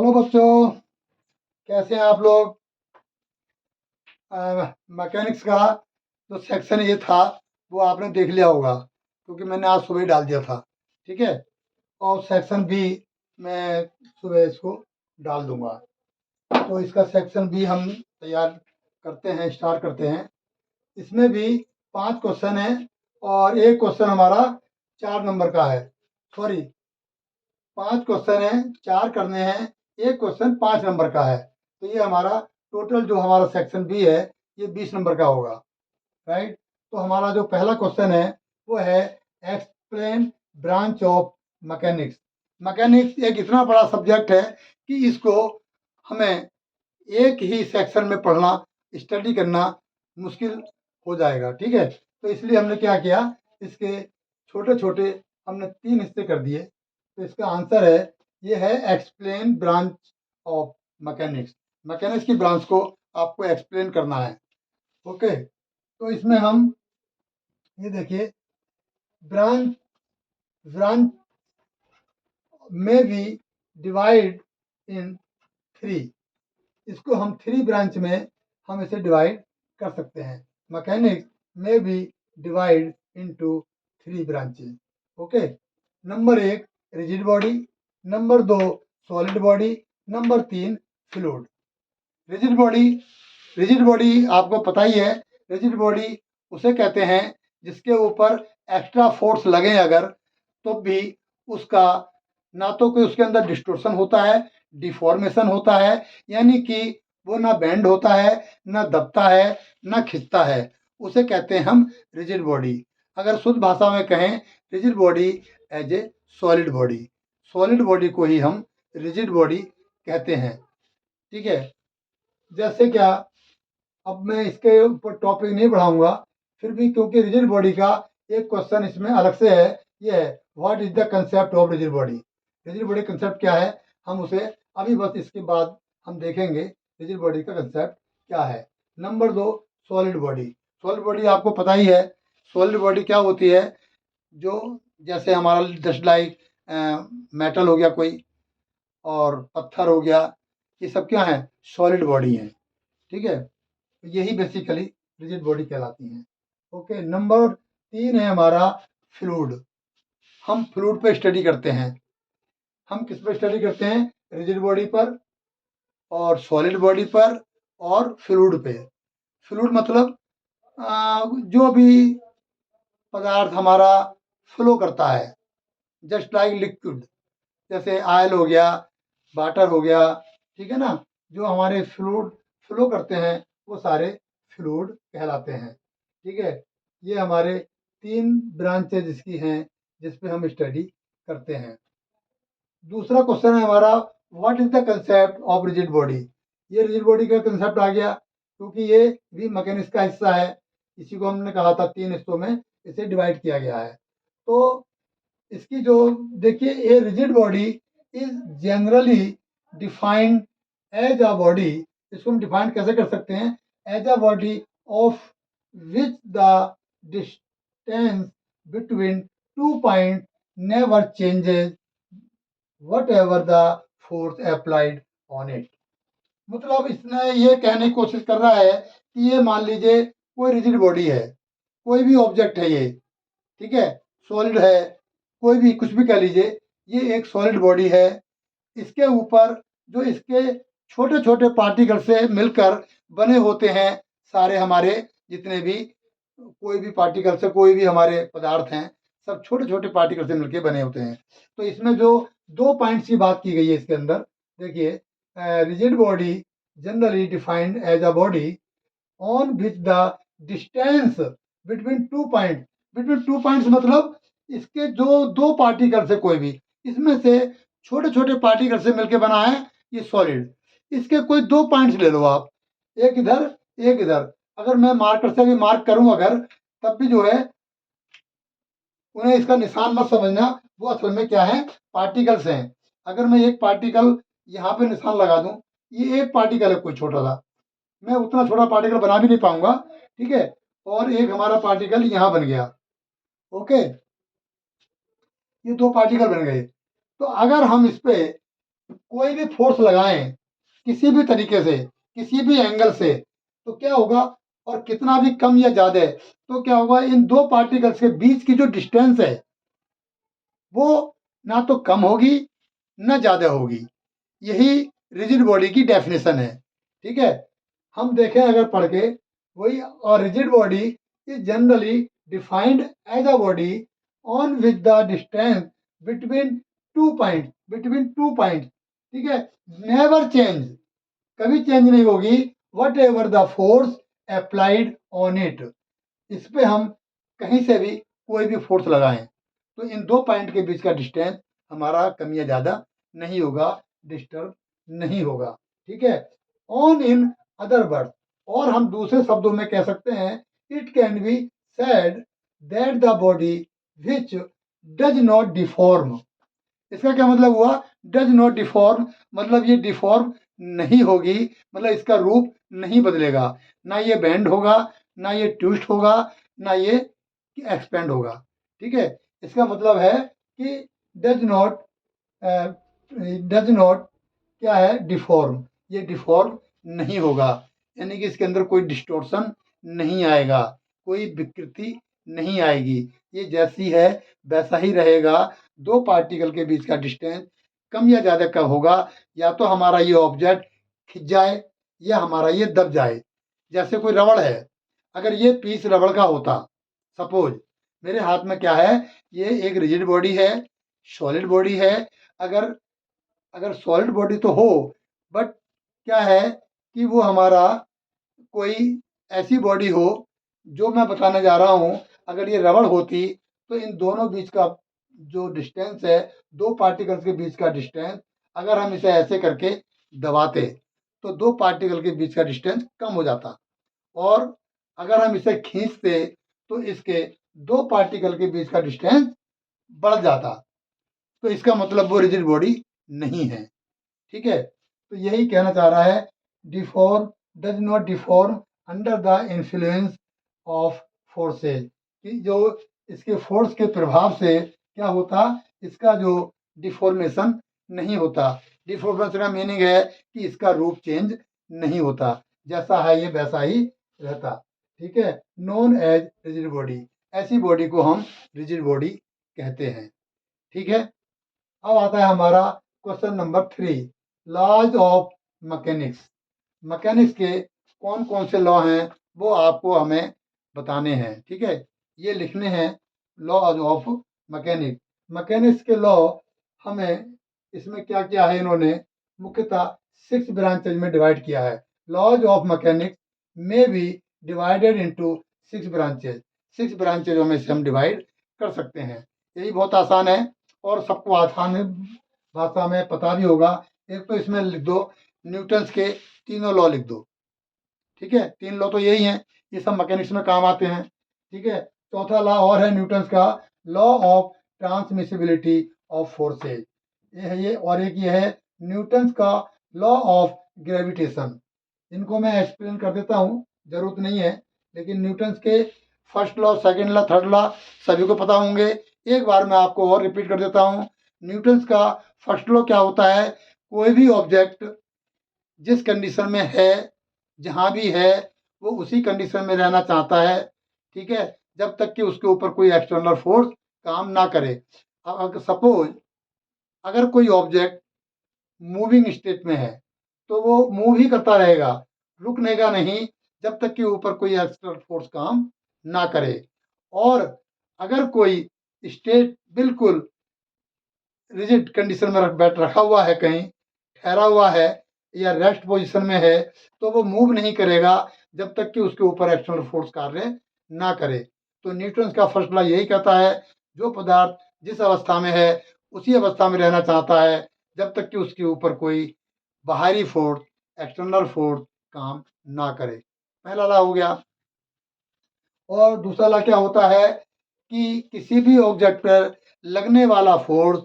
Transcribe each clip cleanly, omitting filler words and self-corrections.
Hello बच्चों, कैसे हैं आप लोग। मैकेनिक्स का जो सेक्शन ये था वो आपने देख लिया होगा, क्योंकि मैंने आज सुबह ही डाल दिया था। ठीक है, और सेक्शन बी मैं सुबह इसको डाल दूंगा। तो इसका सेक्शन बी हम तैयार करते हैं, स्टार्ट करते हैं। इसमें भी 5 क्वेश्चन है और एक क्वेश्चन हमारा 4 नंबर का है। सॉरी, 5 क्वेश्चन है, 4 करने हैं, एक क्वेश्चन 5 नंबर का है। तो ये हमारा टोटल जो हमारा सेक्शन बी है ये 20 नंबर का होगा। राइट। तो हमारा जो पहला क्वेश्चन है वो है explain branch of mechanics. Mechanics एक इतना बड़ा सब्जेक्ट है कि इसको हमें एक ही सेक्शन में पढ़ना, स्टडी करना मुश्किल हो जाएगा। ठीक है, तो इसलिए हमने क्या किया, इसके छोटे छोटे हमने 3 हिस्से कर दिए। तो इसका आंसर है, ये है explain branch of mechanics. Mechanics की ब्रांच को आपको एक्सप्लेन करना है। ओके, तो इसमें हम ये देखिए, ब्रांच ब्रांच में भी डिवाइड इन 3। इसको हम 3 ब्रांच में हम इसे डिवाइड कर सकते हैं। मैकेनिक्स में भी divide into 3 branches. Okay, number 1 rigid body, number 2 solid body, number 3 fluid. Rigid body, rigid body आपको पता ही है। रिजिड बॉडी उसे कहते हैं जिसके ऊपर एक्स्ट्रा फोर्स लगे अगर, तो भी उसका ना तो कोई उसके अंदर डिस्टोर्शन होता है, डिफॉर्मेशन होता है, यानी कि वो ना बेंड होता है, ना दबता है, ना खिंचता है। उसे कहते हैं हम रिजिड बॉडी। अगर शुद्ध भाषा में कहें, rigid body as a solid body, solid body को ही हम रिजिड बॉडी कहते हैं। ठीक है, जैसे क्या, अब मैं इसके ऊपर टॉपिक नहीं बढ़ाऊंगा, फिर भी क्योंकि रिजिड बॉडी का एक क्वेश्चन इसमें अलग से है। ये है, what is the concept of rigid body. Rigid body concept क्या है, हम उसे अभी बस इसके बाद हम देखेंगे रिजिड बॉडी का कंसेप्ट क्या है। Number 2 solid body. Solid body आपको पता ही है। सॉलिड बॉडी क्या होती है, जो जैसे हमारा जस्ट लाइक मेटल हो गया कोई, और पत्थर हो गया, ये सब क्या है, सॉलिड बॉडी है। ठीक है, यही बेसिकली रिजिड बॉडी कहलाती हैं। ओके, नंबर 3 है हमारा फ्लूइड। हम फ्लूइड पे स्टडी करते हैं। हम किस पे स्टडी करते हैं, रिजिड बॉडी पर और सॉलिड बॉडी पर और फ्लूइड पे। फ्लूइड मतलब जो भी पदार्थ हमारा फ्लो करता है, जस्ट लाइक लिक्विड, जैसे ऑयल हो गया, वाटर हो गया। ठीक है ना, जो हमारे फ्लूइड फ्लो करते हैं वो सारे फ्लूइड कहलाते हैं। ठीक है, ये हमारे 3 ब्रांचेज इसकी हैं जिस पे हम स्टडी करते हैं। दूसरा क्वेश्चन है हमारा, what is the concept of rigid body. ये रिजिड बॉडी का कंसेप्ट आ गया, क्योंकि ये भी मैकेनिक्स का हिस्सा है। इसी को हमने कहा था 3 हिस्सों में इसे डिवाइड किया गया है। तो इसकी जो देखिए, a rigid body is generally defined as a body. इसको हम डिफाइन कैसे कर सकते हैं, as a body of which the distance between 2 point never changes what ever the force applied on it. मतलब इसने ये कहने की कोशिश कर रहा है कि ये मान लीजिए कोई रिजिड बॉडी है, कोई भी ऑब्जेक्ट है ये, ठीक है, सॉलिड है, कोई भी कुछ भी कह लीजिए, ये एक सॉलिड बॉडी है। इसके ऊपर जो इसके छोटे छोटे पार्टिकल से मिलकर बने होते हैं सारे हमारे जितने भी, कोई भी पार्टिकल से, कोई भी हमारे पदार्थ हैं, सब छोटे छोटे पार्टिकल से मिलकर बने होते हैं। तो इसमें जो 2 पॉइंट्स की बात की गई है इसके अंदर, देखिए, rigid body generally defined as a body on which the distance between 2 point, between 2 points मतलब इसके जो 2 पार्टिकल से, कोई भी इसमें से छोटे छोटे पार्टिकल से मिलकर बना है ये सॉलिड। इसके कोई 2 पॉइंट्स ले लो आप, एक इधर एक इधर। अगर मैं मार्कर से भी मार्क करूं अगर, तब भी जो है उन्हें इसका निशान मत समझना, वो असल में क्या है, पार्टिकल्स हैं। अगर मैं एक पार्टिकल यहाँ पे निशान लगा दूं, ये एक पार्टिकल है कोई छोटा सा, मैं उतना छोटा पार्टिकल बना भी नहीं पाऊंगा। ठीक है, और एक हमारा पार्टिकल यहाँ बन गया। ओके, ये 2 पार्टिकल बन गए। तो अगर हम इस पे कोई भी फोर्स लगाएं किसी भी तरीके से, किसी भी एंगल से, तो क्या होगा, और कितना भी कम या ज्यादा है, तो क्या होगा, इन दो पार्टिकल्स के बीच की जो डिस्टेंस है वो ना तो कम होगी ना ज्यादा होगी। यही रिजिड बॉडी की डेफिनेशन है। ठीक है, हम देखें अगर पढ़ के, वही, और rigid body is generally defined as a body on with the distance between two point. ठीक है, नेवर चेंज, कभी चेंज नहीं होगी, what ever the force applied on it. इस पे हम कहीं से भी कोई भी फोर्स लगाएं तो इन दो पॉइंट के बीच का डिस्टेंस हमारा कम या ज्यादा नहीं होगा, डिस्टर्ब नहीं होगा। ठीक है, ऑन इन अदर वर्ड, और हम दूसरे शब्दों में कह सकते हैं, it can be said that the body which does not deform. इसका क्या मतलब हुआ, डज नॉट डिफॉर्म, मतलब ये डिफॉर्म नहीं होगी, मतलब इसका रूप नहीं बदलेगा, ना ये बेंड होगा, ना ये ट्विस्ट होगा, ना ये एक्सपेंड होगा। ठीक है, इसका मतलब है कि डज नॉट, डज नॉट क्या है, डिफॉर्म, ये डिफॉर्म नहीं होगा, यानी कि इसके अंदर कोई डिस्टोर्शन नहीं आएगा, कोई विकृति नहीं आएगी, ये जैसी है वैसा ही रहेगा। दो पार्टिकल के बीच का डिस्टेंस कम या ज्यादा कब होगा, या तो हमारा ये ऑब्जेक्ट खिंच जाए या हमारा ये दब जाए। जैसे कोई रबड़ है, अगर ये पीस रबड़ का होता, सपोज मेरे हाथ में क्या है, ये एक रिजिड बॉडी है, सॉलिड बॉडी है, अगर अगर सॉलिड बॉडी तो हो, बट क्या है कि वो हमारा कोई ऐसी बॉडी हो जो मैं बताने जा रहा हूं, अगर ये रबड़ होती तो इन दोनों बीच का जो डिस्टेंस है, दो पार्टिकल्स के बीच का डिस्टेंस, अगर हम इसे ऐसे करके दबाते तो दो पार्टिकल के बीच का डिस्टेंस कम हो जाता, और अगर हम इसे खींचते तो इसके दो पार्टिकल के बीच का डिस्टेंस बढ़ जाता। तो इसका मतलब वो रिजिड बॉडी नहीं है। ठीक है, तो यही कहना चाह रहा है, deform, does not deform under the influence of forces, कि जो इसके फोर्स के प्रभाव से क्या होता, इसका जो डिफॉर्मेशन नहीं होता। डिफॉर्मेशन का मीनिंग है कि इसका रूप चेंज नहीं होता, जैसा है ये वैसा ही रहता। ठीक है, नोन एज रिजिड बॉडी, ऐसी बॉडी को हम रिजिड बॉडी कहते हैं। ठीक है, अब आता है हमारा question number 3, laws of mechanics. Mechanics के कौन कौन से लॉ हैं वो आपको हमें बताने हैं। ठीक है, ये लिखने हैं, लॉज ऑफ मैकेनिक्स। मैकेनिक्स के लॉ हमें, इसमें क्या क्या है, इन्होंने मुख्यतः 6 ब्रांचेज में डिवाइड किया है। लॉज ऑफ मैकेनिक्स में be divided into 6 branches, 6 branches में से हम डिवाइड कर सकते हैं। यही बहुत आसान है और सबको आसान भाषा में पता भी होगा। एक तो इसमें लिख दो, न्यूटन्स के तीनों लॉ लिख दो। ठीक है, 3 लॉ तो यही हैं, ये सब मैकेनिक्स में काम आते हैं। ठीक है, चौथा लॉ और है न्यूटन्स का, law of transmissibility of forces, ये है ये, और एक ये है न्यूटन्स का लॉ ऑफ ग्रेविटेशन। इनको मैं एक्सप्लेन कर देता हूँ, जरूरत नहीं है, लेकिन न्यूटन्स के first law, second law, third law सभी को पता होंगे। एक बार मैं आपको और रिपीट कर देता हूँ। न्यूटन्स का फर्स्ट लॉ क्या होता है, कोई भी ऑब्जेक्ट जिस कंडीशन में है, जहां भी है, वो उसी कंडीशन में रहना चाहता है। ठीक है, जब तक कि उसके ऊपर कोई एक्सटर्नल फोर्स काम ना करे। अब सपोज अगर कोई ऑब्जेक्ट मूविंग स्टेट में है तो वो मूव ही करता रहेगा, रुकनेगा नहीं, जब तक कि ऊपर कोई एक्सटर्नल फोर्स काम ना करे। और अगर कोई स्टेट बिल्कुल रिजिड कंडीशन में बैठ रखा हुआ है, कहीं ठहरा हुआ है या रेस्ट पोजीशन में है, तो वो मूव नहीं करेगा जब तक कि उसके ऊपर एक्सटर्नल फोर्स कार्य ना करे। तो न्यूटन का फर्स्ट लॉ यही कहता है, जो पदार्थ जिस अवस्था में है उसी अवस्था में रहना चाहता है, जब तक कि उसके ऊपर कोई बाहरी फोर्स, एक्सटर्नल फोर्स काम ना करे। पहला लॉ हो गया। और दूसरा लॉ क्या होता है कि किसी भी ऑब्जेक्ट पर लगने वाला फोर्स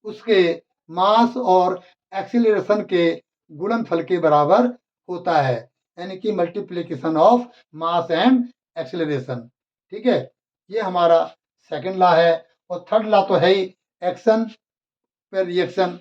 उसके मास और एक्सीलरेशन के गुणनफल के बराबर होता है, यानी कि multiplication of mass and acceleration. ठीक है, ये हमारा सेकंड लॉ है। और थर्ड लॉ तो है ही, एक्शन पर रिएक्शन,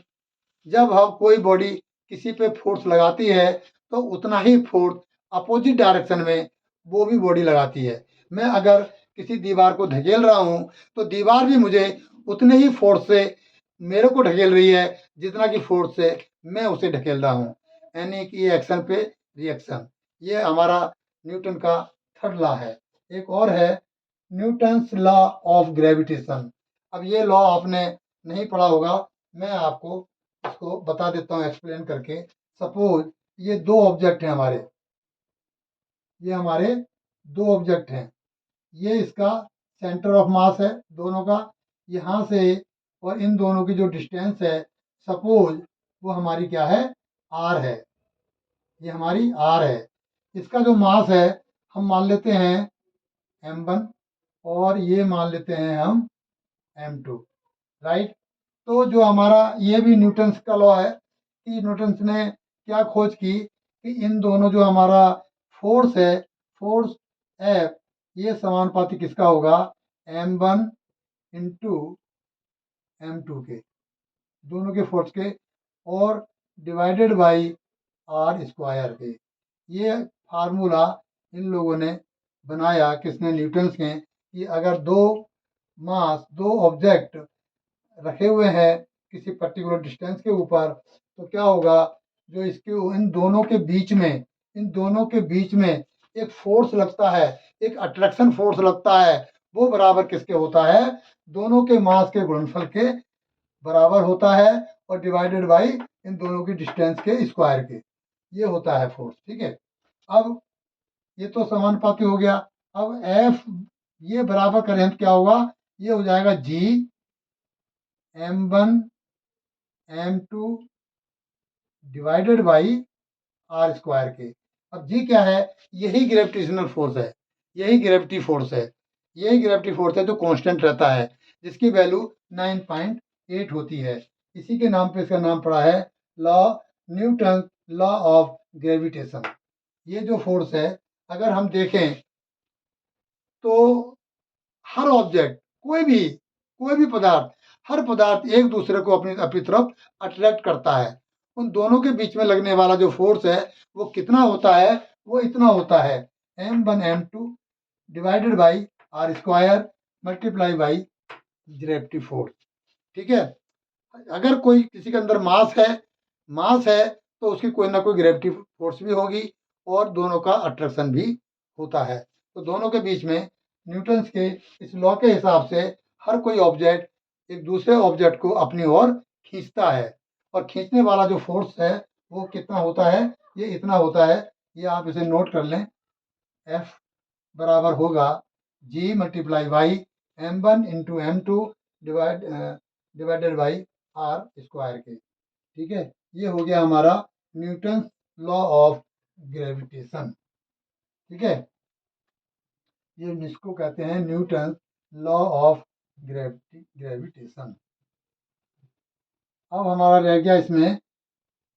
जब हम कोई बॉडी किसी पे फोर्स लगाती है तो उतना ही फोर्स अपोजिट डायरेक्शन में वो भी बॉडी लगाती है। मैं अगर किसी दीवार को धकेल रहा हूं तो दीवार भी मुझे उतने ही फोर्स से मेरे को ढकेल रही है जितना की फोर्स से मैं उसे ढकेल रहा हूं। यानी कि ये एक्शन पे रिएक्शन, ये हमारा न्यूटन का थर्ड लॉ है। एक और है न्यूटन्स लॉ ऑफ ग्रेविटेशन। अब ये लॉ आपने नहीं पढ़ा होगा, मैं आपको इसको बता देता हूँ एक्सप्लेन करके। सपोज ये दो ऑब्जेक्ट हैं हमारे, ये हमारे दो ऑब्जेक्ट हैं, ये इसका सेंटर ऑफ मास है दोनों का, यहाँ से और इन दोनों की जो डिस्टेंस है सपोज वो हमारी क्या है, आर है, ये हमारी आर है। इसका जो मास है हम मान लेते हैं m1 और ये मान लेते हैं हम m2, राइट। तो जो हमारा ये भी न्यूटन्स का लॉ है कि न्यूटन्स ने क्या खोज की कि इन दोनों जो हमारा फोर्स है, फोर्स F, ये समानुपाती किसका होगा, m1 इंटू m2 के, दोनों के फोर्स के, और डिवाइडेड बाई आर स्क्वायर के। ये फार्मूला इन लोगों ने बनाया, किसने, न्यूटन्स ने, कि अगर दो मास, दो ऑब्जेक्ट रखे हुए हैं किसी पर्टिकुलर डिस्टेंस के ऊपर तो क्या होगा, जो इसके इन दोनों के बीच में, इन दोनों के बीच में एक फोर्स लगता है, एक अट्रैक्शन फोर्स लगता है, वो बराबर किसके होता है, दोनों के मास के गुणनफल के बराबर होता है और डिवाइडेड बाई इन दोनों की डिस्टेंस के स्क्वायर के, ये होता है फोर्स। ठीक है, अब ये तो समानुपाती हो गया। अब एफ ये बराबर करें तो क्या होगा, ये हो जाएगा G m1 m2 divided by R square के। अब जी क्या है, यही ग्रेविटेशनल फोर्स है, यही ग्रेविटी फोर्स है, यही ग्रेविटी फोर्स है जो कांस्टेंट रहता है, जिसकी वैल्यू 9.8 होती है। इसी के नाम पे इसका नाम पड़ा है law, Newton law of gravitation. ये जो फोर्स है अगर हम देखें तो हर ऑब्जेक्ट, कोई भी पदार्थ, हर पदार्थ एक दूसरे को अपनी अपनी तरफ अट्रैक्ट करता है। उन दोनों के बीच में लगने वाला जो फोर्स है वो कितना होता है, वो इतना होता है m1 m2 divided by R square multiply by gravity force. ठीक है, अगर कोई किसी के अंदर मास है तो उसकी कोई ना कोई ग्रेविटी फोर्स भी होगी और दोनों का अट्रैक्शन भी होता है। तो दोनों के बीच में न्यूटन्स के इस लॉ के हिसाब से हर कोई ऑब्जेक्ट एक दूसरे ऑब्जेक्ट को अपनी ओर खींचता है, और खींचने वाला जो फोर्स है वो कितना होता है, ये इतना होता है। ये आप इसे नोट कर लें, F बराबर होगा G multiply by m1 into m2 divided by R square के। ठीक है, ये हो गया हमारा न्यूटन लॉ ऑफ ग्रेविटेशन। ठीक है, ये जिसको कहते हैं न्यूटन लॉ ऑफ ग्रेविटेशन। अब हमारा रह गया इसमें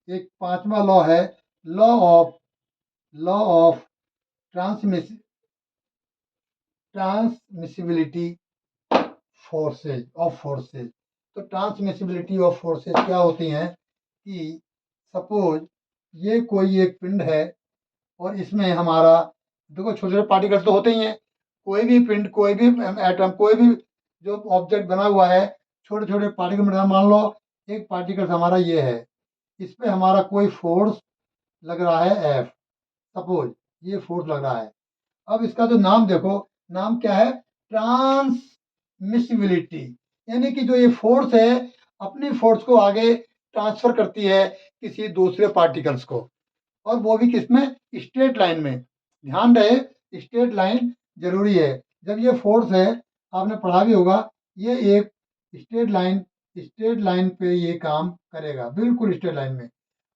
एक पांचवा लॉ है, लॉ ऑफ ट्रांसमिसिबिलिटी फोर्सेज। तो ट्रांसमिसिबिलिटी ऑफ फोर्सेज क्या होती हैं कि सपोज ये कोई एक पिंड है और इसमें हमारा, देखो छोटे छोटे पार्टिकल्स तो होते ही हैं, कोई भी पिंड, कोई भी एटम, कोई भी जो ऑब्जेक्ट बना हुआ है छोटे छोटे पार्टिकल में, मान लो एक पार्टिकल हमारा ये है, इस पे हमारा कोई फोर्स लग रहा है एफ, सपोज ये फोर्स लग रहा है। अब इसका जो नाम देखो, नाम क्या है, ट्रांसमिसिबिलिटी, यानी कि जो ये फोर्स है अपनी फोर्स को आगे ट्रांसफर करती है किसी दूसरे पार्टिकल्स को, और वो भी किसमें, स्ट्रेट लाइन में। ध्यान रहे स्ट्रेट लाइन जरूरी है, जब ये फोर्स है आपने पढ़ा भी होगा, ये एक स्ट्रेट लाइन पे ये काम करेगा, बिल्कुल स्ट्रेट लाइन में।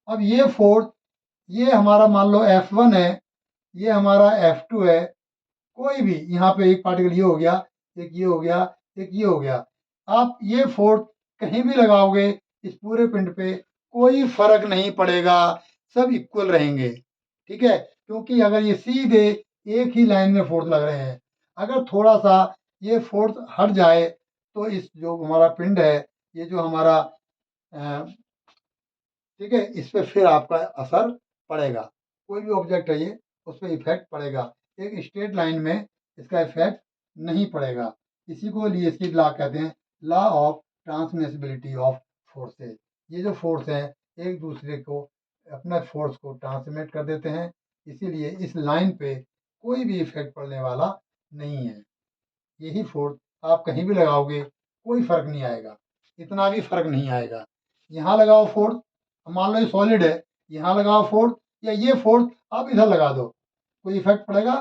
अब ये फोर्स, ये हमारा मान लो F1 है, ये हमारा F2 है, कोई भी यहाँ पे एक पार्टिकल ये हो गया, एक ये हो गया, एक ये हो गया, आप ये फोर्स कहीं भी लगाओगे इस पूरे पिंड पे कोई फर्क नहीं पड़ेगा, सब इक्वल रहेंगे। ठीक है, क्योंकि अगर ये सीधे एक ही लाइन में फोर्स लग रहे हैं, अगर थोड़ा सा ये फोर्स हट जाए तो इस जो हमारा पिंड है, ये जो हमारा ठीक है, इस पर फिर आपका असर पड़ेगा। कोई भी ऑब्जेक्ट है ये, उस पर इफेक्ट पड़ेगा। एक स्ट्रेट लाइन में इसका इफेक्ट नहीं पड़ेगा। इसी को लिए इसकी लॉ कहते हैं, law of transmissibility of forces. ये जो फोर्स है एक दूसरे को अपने फोर्स को ट्रांसमिट कर देते हैं, इसीलिए इस लाइन पे कोई भी इफेक्ट पड़ने वाला नहीं है। यही फोर्स आप कहीं भी लगाओगे कोई फर्क नहीं आएगा, इतना भी फर्क नहीं आएगा। यहाँ लगाओ फोर्स, मान लो ये सॉलिड है, यहाँ लगाओ फोर्स या ये फोर्स आप इधर लगा दो, कोई इफेक्ट पड़ेगा?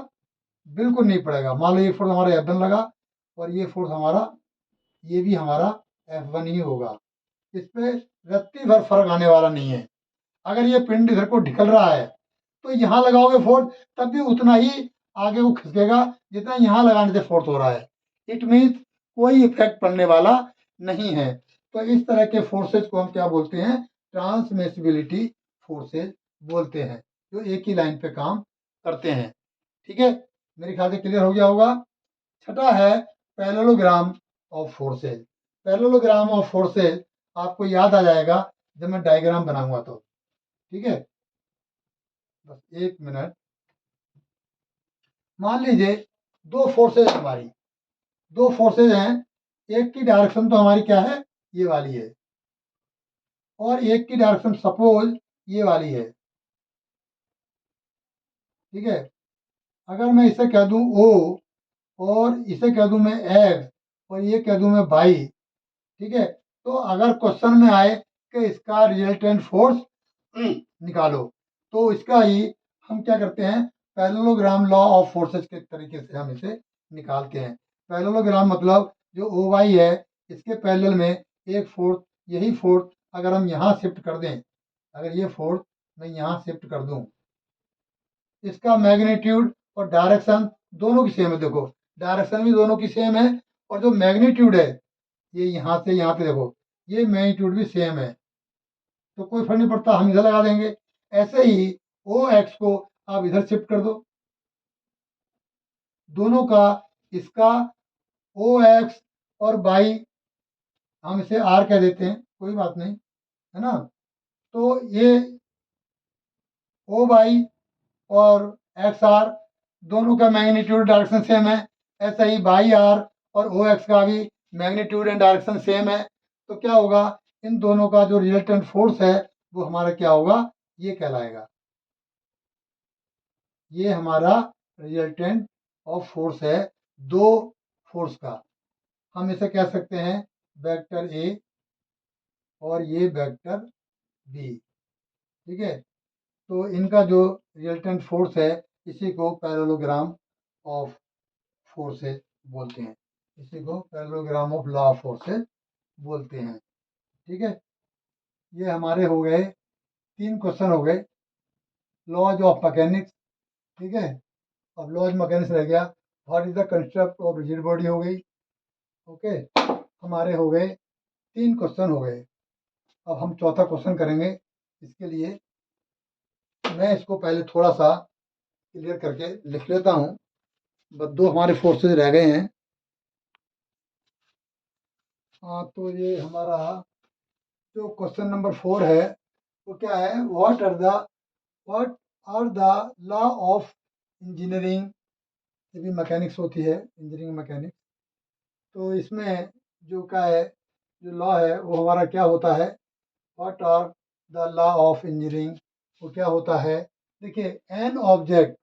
बिल्कुल नहीं पड़ेगा। मान लो ये फोर्स हमारा F1 लगा और ये फोर्स हमारा, ये भी हमारा F1 ही होगा। इस पे रत्ती भर फर्क आने वाला नहीं है। अगर ये पिंड इधर को ढिकल रहा है तो यहाँ लगाओगे फोर्स, तब भी उतना ही आगे को खिसकेगा जितना यहाँ लगाने से फोर्स हो रहा है। इट मीन्स कोई इफेक्ट पड़ने वाला नहीं है। तो इस तरह के फोर्सेज को हम क्या बोलते हैं? ट्रांसमिसिबिलिटी फोर्सेज बोलते हैं, जो एक ही लाइन पे काम करते हैं। ठीक है, मेरे ख्याल से क्लियर हो गया होगा। छठा है parallelogram of forces. Parallelogram of forces आपको याद आ जाएगा जब मैं डायग्राम बनाऊंगा तो। ठीक है, बस एक मिनट। मान लीजिए दो फोर्सेज हमारी, दो फोर्सेज हैं, एक की डायरेक्शन तो हमारी क्या है? ये वाली है, और एक की डायरेक्शन सपोज ये वाली है। ठीक है, अगर मैं इसे कह दूं O और इसे कह दूं मैं X और ये कह दूं मैं Y, ठीक है, तो अगर क्वेश्चन में आए कि इसका रिजल्टेंट फोर्स निकालो, तो इसका ही हम क्या करते हैं? पैरेललोग्राम लॉ ऑफ फोर्सेज के तरीके से हम इसे निकालते हैं। पैरेललोग्राम मतलब जो OY है इसके पैरेलल में एक फोर्स, यही फोर्स अगर हम यहाँ शिफ्ट कर दें, अगर ये फोर्स मैं यहाँ शिफ्ट कर दूं, इसका मैग्नीट्यूड और डायरेक्शन दोनों की सेम है। देखो डायरेक्शन भी दोनों की सेम है, और जो मैग्नीट्यूड है ये यहाँ से यहाँ पे देखो, ये मैग्नीट्यूड भी सेम है, तो कोई फर्क नहीं पड़ता, हम इधर लगा देंगे। ऐसे ही OX को आप इधर शिफ्ट कर दो, दोनों का, इसका OX और Y हम इसे R कह देते हैं, कोई बात नहीं, है ना। तो ये OY और XR दोनों का मैग्नीट्यूड डायरेक्शन सेम है। ऐसा ही YR और OX का भी मैग्नीट्यूड एंड डायरेक्शन सेम है। तो क्या होगा? इन दोनों का जो रिजल्टेंट फोर्स है वो हमारा क्या होगा? ये कहलाएगा, ये हमारा रिजल्टेंट ऑफ फोर्स है दो फोर्स का। हम इसे कह सकते हैं वेक्टर A और ये वेक्टर B। ठीक है, तो इनका जो रिजल्टेंट फोर्स है इसी को पैरेललोग्राम ऑफ फोर्सेज बोलते हैं, इसी को parallelogram of law of forces बोलते हैं। ठीक है, ये हमारे हो गए 3 क्वेश्चन हो गए लॉज ऑफ मैकेनिक्स। ठीक है, अब लॉज मैकेनिक्स रह गया, what is the construct of rigid body हो गई। ओके, हमारे हो गए 3 क्वेश्चन हो गए। अब हम चौथा क्वेश्चन करेंगे। इसके लिए मैं इसको पहले थोड़ा सा क्लियर करके लिख लेता हूँ। बस 2 हमारे फोर्सेज रह गए हैं। हाँ, तो ये हमारा जो क्वेश्चन नंबर 4 है वो क्या है? What are the law of engineering. ये भी मैकेनिक्स होती है, इंजीनियरिंग मैकेनिक्स। तो इसमें जो क्या है, जो लॉ है वो हमारा क्या होता है? What are the law of engineering, वो क्या होता है? देखिए, an object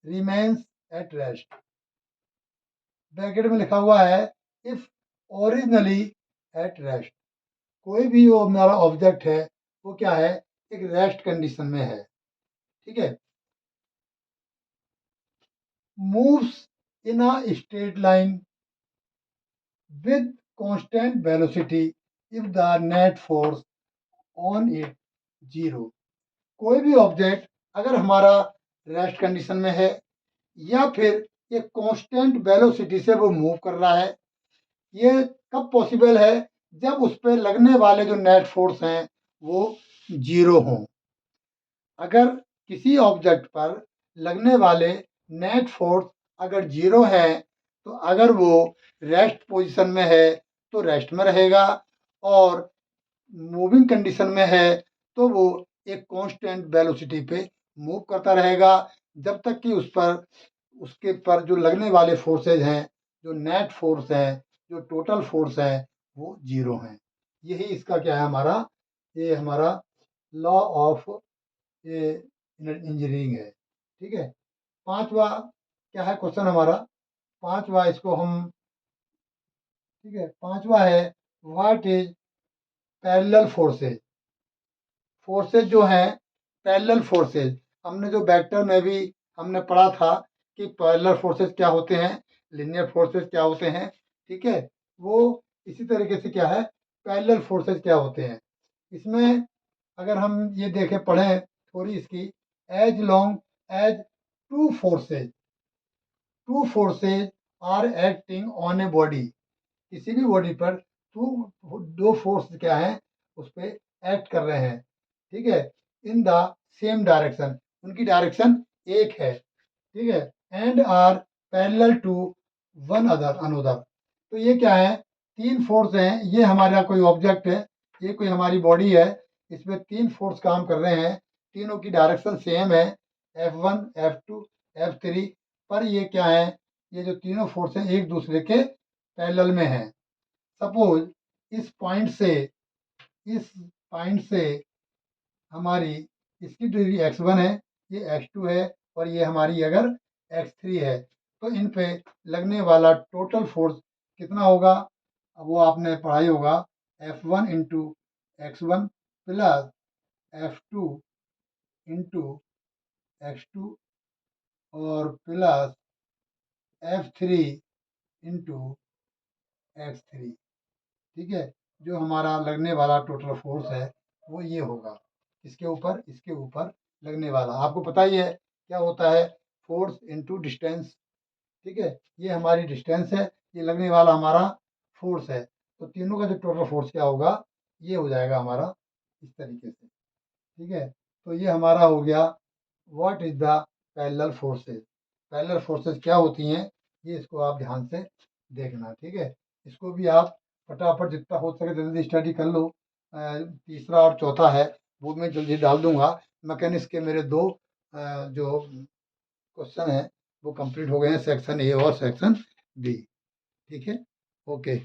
remains at rest, bracket में लिखा हुआ है इफ ओरिजिनली एट रेस्ट। कोई भी वो हमारा ऑब्जेक्ट है वो क्या है? एक रेस्ट कंडीशन में है। ठीक है, moves in a straight line with constant velocity if the net force on it zero. कोई भी ऑब्जेक्ट अगर हमारा रेस्ट कंडीशन में है या फिर ये कांस्टेंट वेलोसिटी से वो मूव कर रहा है, ये कब पॉसिबल है? जब उस पर लगने वाले जो नेट फोर्स हैं वो जीरो हों। अगर किसी ऑब्जेक्ट पर लगने वाले नेट फोर्स अगर जीरो है तो अगर वो रेस्ट पोजीशन में है तो रेस्ट में रहेगा, और मूविंग कंडीशन में है तो वो एक कांस्टेंट वेलोसिटी पे मूव करता रहेगा जब तक कि उसके पर जो लगने वाले फोर्सेज हैं, जो नेट फोर्स है, जो टोटल फोर्स है, वो जीरो हैं। यही इसका क्या है हमारा, ये हमारा लॉ ऑफ ये इंजीनियरिंग है। ठीक है। पांचवा क्या है क्वेश्चन हमारा, पांचवा इसको हम, ठीक है, पांचवा है what is parallel forces. Forces जो हैं पैरेलल फोर्सेज, हमने जो वेक्टर में भी हमने पढ़ा था कि पैरेलल फोर्सेज क्या होते हैं, लीनियर फोर्सेज क्या होते हैं। ठीक है, वो इसी तरीके से क्या है पैरेलल फोर्सेज क्या होते हैं। इसमें अगर हम ये देखें पढ़ें थोड़ी इसकी, as long as two forces are acting on a body, किसी भी बॉडी पर दो फोर्स क्या है उस पर एक्ट कर रहे हैं। ठीक है, इन द सेम डायरेक्शन, उनकी डायरेक्शन एक है। ठीक है, and are parallel to one other another. तो ये क्या है, तीन फोर्स हैं, ये हमारा कोई ऑब्जेक्ट है, ये कोई हमारी बॉडी है, इसमें तीन फोर्स काम कर रहे हैं, तीनों की डायरेक्शन सेम है, F1 F2 F3, पर ये क्या है, ये जो तीनों फोर्स हैं एक दूसरे के पैरेलल में हैं। सपोज इस पॉइंट से हमारी इसकी दूरी x1 है, ये x2 है, और ये हमारी अगर x3 है, तो इन पे लगने वाला टोटल फोर्स कितना होगा, वो आपने पढ़ाई होगा, F1 into x1 plus F2 into x2 और प्लस F3 इंटू x3। ठीक है, जो हमारा लगने वाला टोटल फोर्स है वो ये होगा, इसके ऊपर लगने वाला। आपको पता ही है क्या होता है, फोर्स इनटू डिस्टेंस। ठीक है, ये हमारी डिस्टेंस है, ये लगने वाला हमारा फोर्स है, तो तीनों का जो टोटल फोर्स क्या होगा, ये हो जाएगा हमारा इस तरीके से। ठीक है, तो ये हमारा हो गया what is the parallel forces. Parallel forces क्या होती हैं, ये इसको आप ध्यान से देखना। ठीक है, इसको भी आप फटाफट जितना हो सके जल्दी स्टडी कर लो। तीसरा और चौथा है वो मैं जल्दी डाल दूंगा। मैकेनिक्स के मेरे दो जो क्वेश्चन है वो कंप्लीट हो गए हैं, सेक्शन ए और सेक्शन बी। ठीक है, ओके।